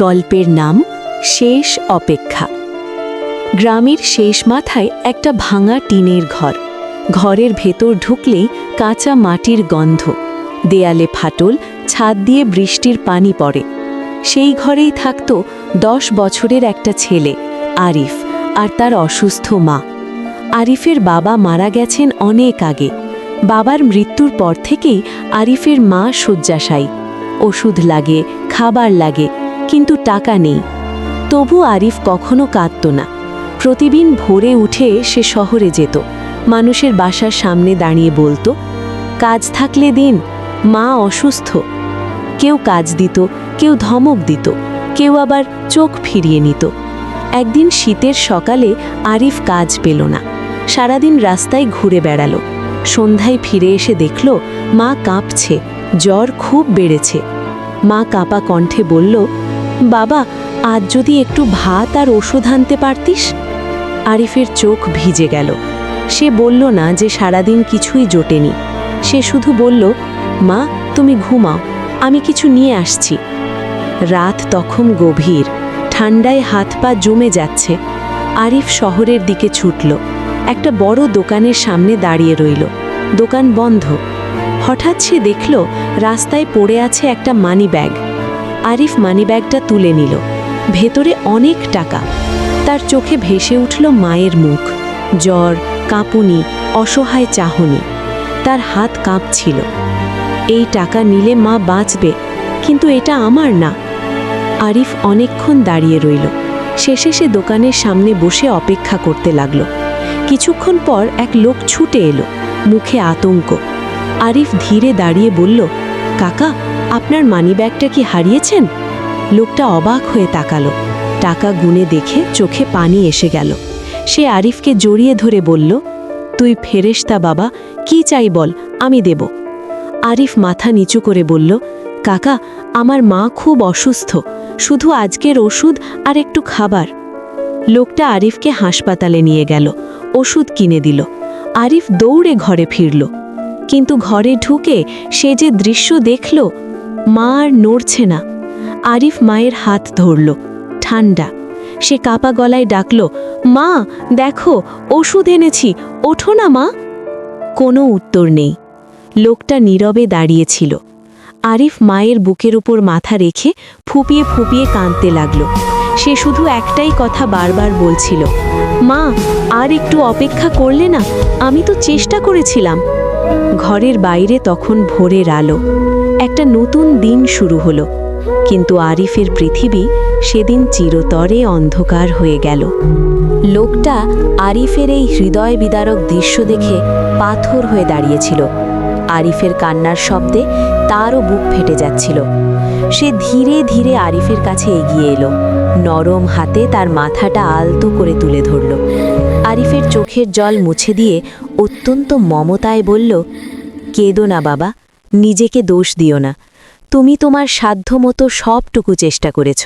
গল্পের নাম শেষ অপেক্ষা। গ্রামের শেষ মাথায় একটা ভাঙা টিনের ঘর। ঘরের ভেতর ঢুকলেই কাঁচা মাটির গন্ধ, দেয়ালে ফাটল, ছাদ দিয়ে বৃষ্টির পানি পড়ে। সেই ঘরেই থাকত 10 বছরের একটা ছেলে, আরিফ, আর তার অসুস্থ মা। আরিফের বাবা মারা গেছেন অনেক আগে। বাবার মৃত্যুর পর থেকেই আরিফের মা শয্যাশায়ী। ওষুধ লাগে, খাবার লাগে, কিন্তু টাকা নেই। তবু আরিফ কখনো কাঁদত না। প্রতিদিন ভোরে উঠে সে শহরে যেত, মানুষের বাসার সামনে দাঁড়িয়ে বলতো, কাজ থাকলে দিন, মা অসুস্থ। কেউ কাজ দিত, কেউ ধমক দিত, কেউ আবার চোখ ফিরিয়ে নিত। একদিন শীতের সকালে আরিফ কাজ পেল না। সারাদিন রাস্তায় ঘুরে বেড়ালো। সন্ধ্যায় ফিরে এসে দেখল মা কাঁপছে, জ্বর খুব বেড়েছে। মা কাঁপা কণ্ঠে বলল, বাবা, আজ যদি একটু ভাত আর ওষুধ আনতে পারতিস। আরিফের চোখ ভিজে গেল। সে বলল না যে সারাদিন কিছুই জোটেনি। সে শুধু বলল, মা, তুমি ঘুমাও, আমি কিছু নিয়ে আসছি। রাত তখন গভীর, ঠান্ডায় হাত পা জমে যাচ্ছে। আরিফ শহরের দিকে ছুটল। একটা বড় দোকানের সামনে দাঁড়িয়ে রইল। দোকান বন্ধ। হঠাৎ সে দেখল রাস্তায় পড়ে আছে একটা মানি ব্যাগ। আরিফ মানিব্যাগটা তুলে নিল। ভেতরে অনেক টাকা। তার চোখে ভেসে উঠল মায়ের মুখ, জ্বর, কাঁপুনি, অসহায় চাহনি। তার হাত কাঁপছিল। এই টাকা নিলে মা বাঁচবে, কিন্তু এটা আমার না। আরিফ অনেকক্ষণ দাঁড়িয়ে রইল। শেষে সে দোকানের সামনে বসে অপেক্ষা করতে লাগল। কিছুক্ষণ পর এক লোক ছুটে এলো, মুখে আতঙ্ক। আরিফ ধীরে দাঁড়িয়ে বলল, কাকা, আপনার মানিব্যাগটা কি হারিয়েছেন? লোকটা অবাক হয়ে তাকালো। টাকা গুনে দেখে চোখে পানি এসে গেল। সে আরিফকে জড়িয়ে ধরে বলল, তুই ফেরেশতা বাবা, কি চাই বল, আমি দেব। আরিফ মাথা নিচু করে বলল, কাকা, আমার মা খুব অসুস্থ, শুধু আজকের ওষুধ আর একটু খাবার। লোকটা আরিফকে হাসপাতালে নিয়ে গেল, ওষুধ কিনে দিল। আরিফ দৌড়ে ঘরে ফিরল। কিন্তু ঘরে ঢুকে সে যে দৃশ্য দেখল, মা আর নড়ছে না। আরিফ মায়ের হাত ধরল, ঠান্ডা। সে কাপা গলায় ডাকল, মা, দেখো, ওষুধ এনেছি, ওঠো না মা। কোনো উত্তর নেই। লোকটা নীরবে দাঁড়িয়েছিল। আরিফ মায়ের বুকের উপর মাথা রেখে ফুপিয়ে ফুপিয়ে কাঁদতে লাগল। সে শুধু একটাই কথা বারবার বলছিল, মা, আর একটু অপেক্ষা করলে না, আমি তো চেষ্টা করেছিলাম। ঘরের বাইরে তখন ভোরের আলো। একটা নতুন দিন শুরু হলো। কিন্তু আরিফের পৃথিবী সেদিন চিরতরে অন্ধকার হয়ে গেল। লোকটা আরিফের এই হৃদয় বিদারক দৃশ্য দেখে পাথর হয়ে দাঁড়িয়েছিল। আরিফের কান্নার শব্দে তারও বুক ফেটে যাচ্ছিল। সে ধীরে ধীরে আরিফের কাছে এগিয়ে এলো, নরম হাতে তার মাথাটা আলতো করে তুলে ধরল। আরিফের চোখের জল মুছে দিয়ে অত্যন্ত মমতায় বলল, কেঁদো না বাবা, নিজেকে দোষ দিও না। তুমি তোমার সাধ্যমতো সবটুকু চেষ্টা করেছ।